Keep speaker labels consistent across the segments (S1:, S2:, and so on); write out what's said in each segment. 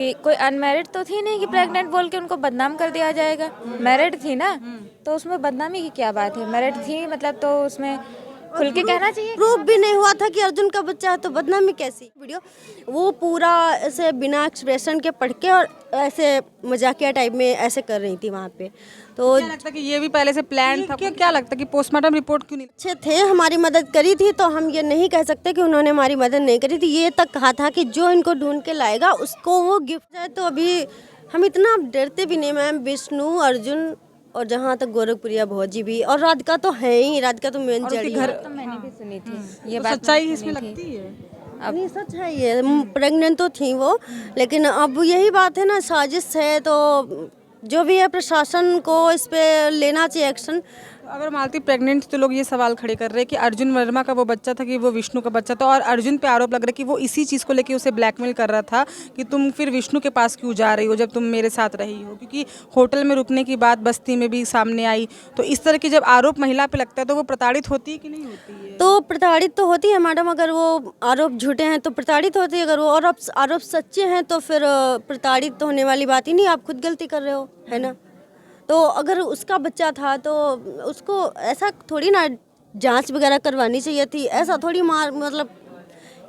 S1: कोई अनमैरिड तो थी नहीं कि प्रेग्नेंट बोल के उनको बदनाम कर दिया जाएगा। मैरिड थी ना, तो उसमें बदनामी की क्या बात है। मैरिड थी मतलब तो उसमें खुल के कहना चाहिए।
S2: प्रूफ भी नहीं हुआ था कि अर्जुन का बच्चा है तो बदनामी कैसी। वीडियो वो पूरा ऐसे बिना एक्सप्रेशन के पढ़ के और ऐसे मजाकिया टाइप में ऐसे कर रही थी वहाँ पे। तो
S3: क्या लगता है कि ये भी पहले से प्लान था? क्या लगता है कि पोस्टमार्टम रिपोर्ट क्यों नहीं?
S2: अच्छे थे, हमारी मदद करी थी, तो हम ये नहीं कह सकते कि उन्होंने हमारी मदद नहीं करी थी। ये तक कहा था कि जो इनको ढूंढ के लाएगा उसको वो गिफ्ट है। तो अभी हम इतना डरते भी नहीं मैम। विष्णु, अर्जुन और जहाँ तक गोरखपुरिया भौजी भी और राधिका तो है ही। राधिका तो मेन जड़ी है।
S1: तो मैंने भी सुनी थी ये
S3: तो
S1: बात।
S3: सच्चाई इसमें लगती है।
S2: नहीं सच है ये। प्रेग्नेंट तो थी वो, लेकिन अब यही बात है ना, साजिश है। तो जो भी है प्रशासन को इस पे लेना चाहिए एक्शन।
S3: अगर मालती प्रेग्नेंट तो लोग ये सवाल खड़े कर रहे हैं कि अर्जुन वर्मा का वो बच्चा था कि वो विष्णु का बच्चा था, और अर्जुन पे आरोप लग रहा है कि वो इसी चीज़ को लेके उसे ब्लैकमेल कर रहा था कि तुम फिर विष्णु के पास क्यों जा रही हो जब तुम मेरे साथ रही हो, क्योंकि होटल में रुकने की बात बस्ती में भी सामने आई। तो इस तरह के जब आरोप महिला पे लगता है तो वो प्रताड़ित होती है कि नहीं होती है?
S2: तो प्रताड़ित तो होती है मैडम। अगर वो आरोप झूठे हैं तो प्रताड़ित होती है, अगर वो आरोप सच्चे हैं तो फिर प्रताड़ित तो होने वाली बात ही नहीं। आप खुद गलती कर रहे हो, है ना। तो अगर उसका बच्चा था तो उसको ऐसा थोड़ी ना जांच वगैरह करवानी चाहिए थी। ऐसा थोड़ी मार मतलब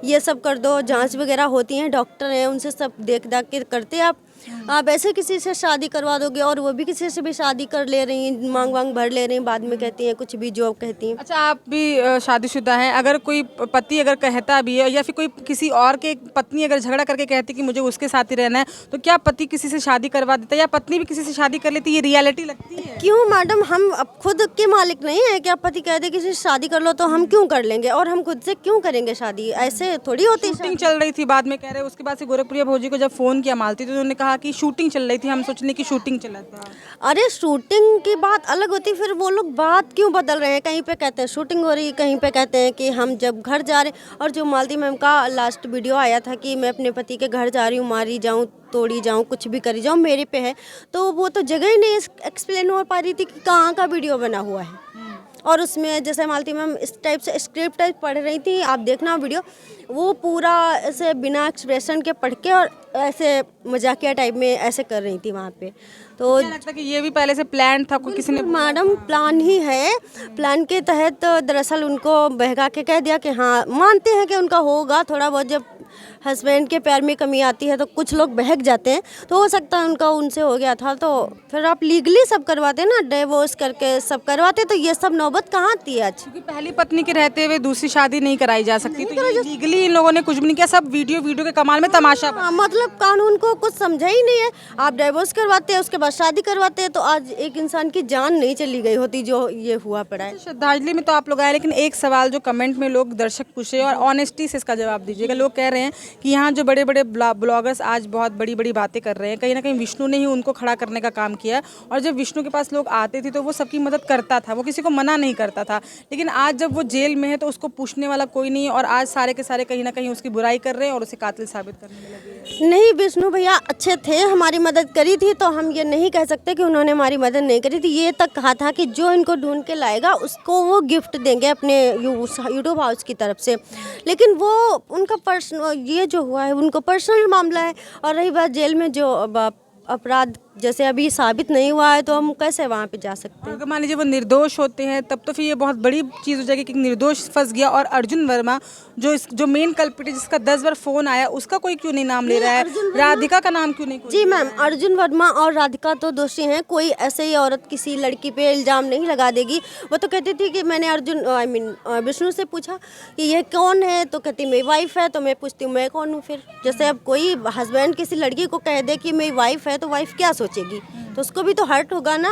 S2: ये सब कर दो। जांच वगैरह होती हैं, डॉक्टर हैं, उनसे सब देख दाख के करते। आप ऐसे किसी से शादी करवा दोगे और वो भी किसी से भी शादी कर ले रही हैं, मांग वांग भर ले रही हैं, बाद में कहती हैं कुछ भी जॉब कहती हैं।
S3: अच्छा, आप भी शादीशुदा हैं। अगर कोई पति अगर कहता भी है या फिर कोई किसी और के पत्नी अगर झगड़ा करके कहती कि मुझे उसके साथ ही रहना है, तो क्या पति किसी से शादी करवा देता है या पत्नी भी किसी से शादी कर लेती है? ये रियलिटी लगती है?
S2: क्यों मैडम, हम अब खुद के मालिक नहीं है। क्या पति कह दे किसी से शादी कर लो तो हम क्यों कर लेंगे, और हम खुद से क्यों करेंगे शादी? ऐसे थोड़ी होती है।
S3: शूटिंग चल रही थी, बाद में कह रहे उसके बाद से गोरखपुरिया भौजी को जब फोन किया मालती तो उन्होंने कहा कि शूटिंग चल रही थी, हम सोचने की शूटिंग चला था।
S2: अरे शूटिंग की बात अलग होती, फिर वो लोग बात क्यों बदल रहे हैं? कहीं पे कहते हैं शूटिंग हो रही है, कहीं पे कहते हैं कि हम जब घर जा रहे हैं। और जो मालती मैम का लास्ट वीडियो आया था कि मैं अपने पति के घर जा रही हूँ, मारी जाऊँ, तोड़ी जाऊँ, कुछ भी करी जाऊँ, मेरे पे है, तो वो तो जगह ही नहीं एक्सप्लेन हो पा रही थी कि कहाँ का वीडियो बना हुआ है। और उसमें जैसे मालती मैम इस टाइप से स्क्रिप्ट टाइप पढ़ रही थी, आप देखना वीडियो, वो पूरा ऐसे बिना एक्सप्रेशन के पढ़ के और ऐसे मजाकिया टाइप में ऐसे कर रही थी वहाँ पे। तो
S3: क्या लगता है कि ये भी पहले से प्लान था? कोई किसी ने
S2: मैडम प्लान ही है। प्लान के तहत दरअसल उनको बहका के कह दिया कि हाँ, मानते हैं कि उनका होगा थोड़ा बहुत। जब हस्बैंड के प्यार में कमी आती है तो कुछ लोग बहक जाते हैं, तो हो सकता है उनका उनसे हो गया था। तो फिर आप लीगली सब करवाते ना, डिवोर्स करके सब करवाते, तो ये सब नौबत कहाँ आती है आज।
S3: क्योंकि पहली पत्नी के रहते हुए दूसरी शादी नहीं कराई जा सकती, तो ये लीगली इन लोगों ने कुछ भी नहीं किया, सब वीडियो के कमाल में तमाशा बना।
S2: मतलब कानून को कुछ समझा ही नहीं है। आप डिवोर्स करवाते हैं, उसके बाद शादी करवाते हैं, तो आज एक इंसान की जान नहीं चली गई होती जो ये हुआ पड़ा है।
S3: श्रद्धांजलि में तो आप लोग आए, लेकिन एक सवाल जो कमेंट में लोग दर्शक पूछे और ऑनेस्टी से इसका जवाब दीजिएगा। लोग कह रहे हैं कि यहाँ जो बड़े बड़े ब्लॉगर्स आज बहुत बड़ी बड़ी बातें कर रहे हैं, कहीं ना कहीं विष्णु ने ही उनको खड़ा करने का काम किया। और जब विष्णु के पास लोग आते थे तो वो सबकी मदद करता था, वो किसी को मना नहीं करता था। लेकिन आज जब वो जेल में है तो उसको पूछने वाला कोई नहीं है, और आज सारे के सारे कहीं ना कहीं उसकी बुराई कर रहे हैं और उसे कातिल साबित करने में लगे हैं।
S2: नहीं, विष्णु भैया अच्छे थे, हमारी मदद करी थी, तो हम ये नहीं कह सकते कि उन्होंने हमारी मदद नहीं करी थी। ये तक कहा था कि जो इनको ढूंढ के लाएगा उसको वो गिफ्ट देंगे अपने यूट्यूब हाउस की तरफ से। लेकिन वो उनका पर्सनल, ये जो हुआ है उनको पर्सनल मामला है। और रही बात जेल में जो अपराध जैसे अभी साबित नहीं हुआ है, तो हम कैसे वहाँ पे जा सकते हैं?
S3: अगर मान लीजिए वो निर्दोष होते हैं तब तो फिर ये बहुत बड़ी चीज़ हो जाएगी कि निर्दोष फंस गया, और अर्जुन वर्मा जो मेन कल्प्रिट है जिसका 10 बार फोन आया, उसका कोई क्यों नहीं नाम ले रहा है? राधिका का नाम क्यों नहीं?
S2: जी मैम, अर्जुन वर्मा और राधिका तो दोषी हैं। कोई ऐसे ही औरत किसी लड़की पे इल्ज़ाम नहीं लगा देगी। वो तो कहती थी कि मैंने विष्णु से पूछा कि ये कौन है, तो कहती मेरी वाइफ है। तो मैं पूछती हूँ मैं कौन हूँ? फिर जैसे अब कोई हस्बैंड किसी लड़की को कह दे कि मेरी वाइफ है, तो वाइफ क्या सोचेगी? तो उसको भी तो हर्ट होगा ना,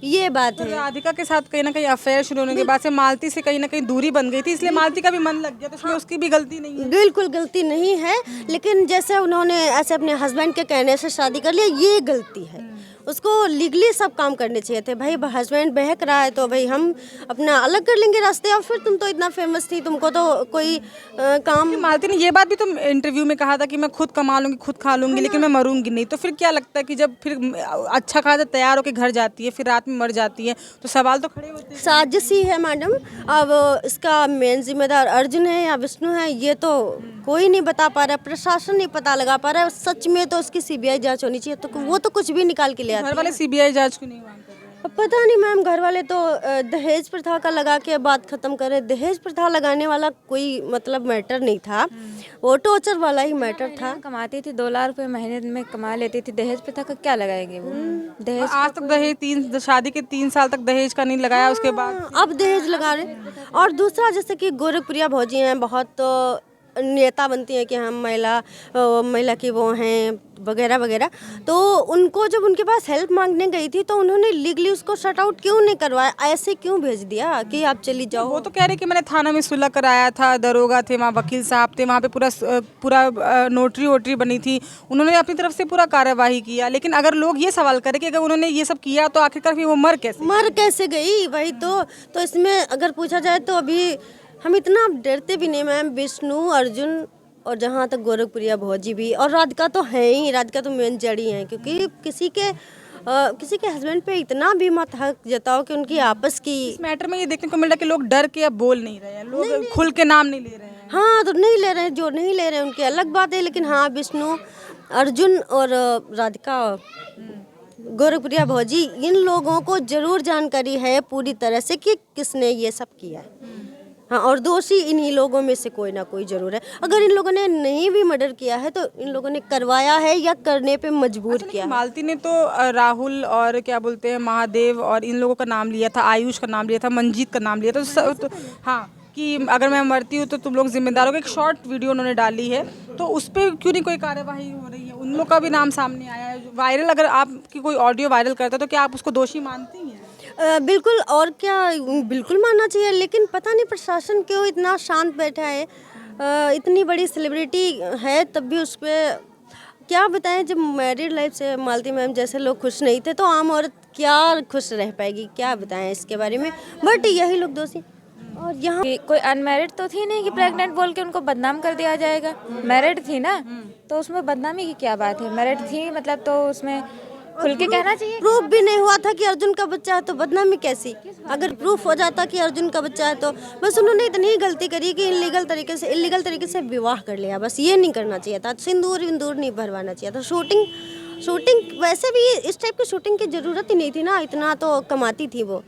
S2: ये बात
S3: तो
S2: है।
S3: राधिका के साथ कहीं ना कहीं अफेयर शुरू होने के बाद से मालती से कहीं ना कहीं दूरी बन गई थी, इसलिए मालती का भी मन लग गया, तो इसमें उसकी भी गलती नहीं है।
S2: बिल्कुल गलती नहीं है, लेकिन जैसे उन्होंने ऐसे अपने हस्बैंड के कहने से शादी कर लिया, ये गलती है। उसको लीगली सब काम करने चाहिए थे। भाई हस्बैंड बहक रहा है तो भाई हम अपना अलग कर लेंगे रास्ते। और फिर तुम तो इतना फेमस थी, तुमको तो कोई काम।
S3: मालती ने ये बात भी तुम इंटरव्यू में कहा था कि मैं खुद कमा लूंगी, खुद खा लूंगी, लेकिन मैं मरूंगी नहीं। तो फिर क्या लगता है कि जब फिर अच्छा खासा तैयार होकर घर जाती है, फिर रात में मर जाती है, तो सवाल तो खड़े होते हैं।
S2: साजिश ही है मैडम। अब इसका मेन जिम्मेदार अर्जुन है या विष्णु है, ये तो कोई नहीं बता पा रहा, प्रशासन नहीं पता लगा पा रहा है। सच में तो उसकी सीबीआई जांच होनी चाहिए, तो वो तो कुछ भी निकाल के ले आती
S3: घर
S2: है।
S3: वाले सीबीआई जांच क्यों नहीं मांग कर रहे हैं?
S2: अब पता नहीं मैम, घर वाले तो दहेज प्रथा का लगा के बात खत्म करे। दहेज प्रथा लगाने वाला कोई मतलब मैटर नहीं था, वो टॉर्चर वाला ही मैटर था।
S1: कमाती थी 2 लाख रुपए महीने में कमा लेती थी, दहेज प्रथा का क्या लगाएंगे वो? दहेज
S3: आज तक दहेज शादी के 3 साल तक दहेज का नहीं लगाया, उसके बाद
S2: अब दहेज लगा रहे। और दूसरा जैसे कि गोरखप्रिया भौजी हैं, बहुत नेता बनती हैं कि हम महिला की वो हैं वगैरह वगैरह, तो उनको जब उनके पास हेल्प मांगने गई थी तो उन्होंने लीगली उसको शट आउट क्यों नहीं करवाया? ऐसे क्यों भेज दिया कि आप चली जाओ?
S3: वो तो कह रहे कि मैंने थाना में सुलह कराया था, दरोगा थे वहाँ, वकील साहब थे वहाँ पे, पूरा नोटरी वोटरी बनी थी, उन्होंने अपनी तरफ से पूरा कार्यवाही किया। लेकिन अगर लोग ये सवाल करें कि अगर उन्होंने ये सब किया तो आखिरकार फिर वो मर कैसे
S2: गई? वही तो इसमें अगर पूछा जाए तो अभी हम इतना डरते भी नहीं मैम। विष्णु, अर्जुन और जहाँ तक गोरखप्रिया भौजी भी, और राधिका तो है ही, राधिका तो मेन जड़ी हैं, क्योंकि किसी के हस्बैंड पे इतना भी मत हक जताओ कि उनकी आपस की।
S3: इस मैटर में ये देखने को मिल रहा है कि लोग डर के अब बोल नहीं रहे हैं, लोग खुल के नाम नहीं ले रहे हैं।
S2: हाँ, तो नहीं ले रहे हैं, जो नहीं ले रहे हैं उनकी अलग बात है, लेकिन हाँ विष्णु, अर्जुन और राधिका, गोरखप्रिया भौजी, इन लोगों को जरूर जानकारी है पूरी तरह से कि किसने ये सब किया है। हाँ, और दोषी इन्हीं लोगों में से कोई ना कोई जरूर है। अगर इन लोगों ने नहीं भी मर्डर किया है तो इन लोगों ने करवाया है या करने पे मजबूर किया है।
S3: मालती ने तो राहुल और क्या बोलते हैं महादेव और इन लोगों का नाम लिया था, आयुष का नाम लिया था, मंजीत का नाम लिया था, तो हाँ, कि अगर मैं मरती हूँ तो तुम लोग जिम्मेदार हो। एक शॉर्ट वीडियो उन्होंने डाली है, तो उस पर क्यों नहीं कोई कार्यवाही हो रही है? उन लोग का भी नाम सामने आया है वायरल। अगर आपकी कोई ऑडियो वायरल करता है तो क्या आप उसको दोषी मानती हैं?
S2: बिल्कुल, और क्या, बिल्कुल मानना चाहिए, लेकिन पता नहीं प्रशासन क्यों इतना शांत बैठा है। इतनी बड़ी सेलिब्रिटी है तब भी उस पर क्या बताएं। जब मैरिड लाइफ से मालती मैम जैसे लोग खुश नहीं थे तो आम औरत क्या खुश रह पाएगी? क्या बताएं इसके बारे में, बट यही लोग दोषी। और यहाँ
S1: कोई अनमैरिड तो थी नहीं कि प्रेग्नेंट बोल के उनको बदनाम कर दिया जाएगा। मैरिड थी ना, तो उसमें बदनामी की क्या बात है? मैरिड थी मतलब तो उसमें खुल के कहना चाहिए।
S2: प्रूफ भी नहीं हुआ था कि अर्जुन का बच्चा है तो बदनामी कैसी? अगर प्रूफ हो जाता कि अर्जुन का बच्चा है तो बस उन्होंने इतनी ही गलती करी कि इलीगल तरीके से विवाह कर लिया। बस ये नहीं करना चाहिए था, सिंदूर विंदूर नहीं भरवाना चाहिए था। शूटिंग वैसे भी इस टाइप की शूटिंग की जरूरत ही नहीं थी ना, इतना तो कमाती थी वो।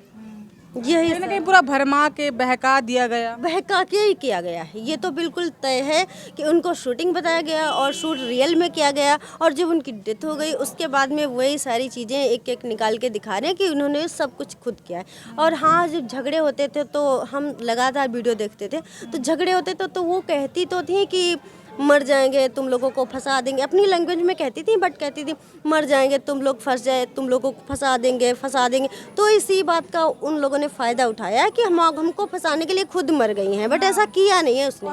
S2: यही
S3: कहीं ना कहीं पूरा भरमा के बहका दिया गया,
S2: बहका के ही किया गया है। ये तो बिल्कुल तय है कि उनको शूटिंग बताया गया और शूट रियल में किया गया, और जब उनकी डेथ हो गई उसके बाद में वही सारी चीज़ें एक एक निकाल के दिखा रहे हैं कि उन्होंने सब कुछ खुद किया है। और हाँ, जब झगड़े होते थे तो हम लगातार वीडियो देखते थे, तो झगड़े होते थे तो वो कहती तो थी कि मर जाएंगे, तुम लोगों को फंसा देंगे। अपनी लैंग्वेज में कहती थी, बट कहती थी मर जाएंगे, तुम लोग फंस जाए, तुम लोगों को फंसा देंगे। तो इसी बात का उन लोगों ने फ़ायदा उठाया कि हमको फंसाने के लिए खुद मर गई हैं, बट ऐसा किया नहीं है उसने।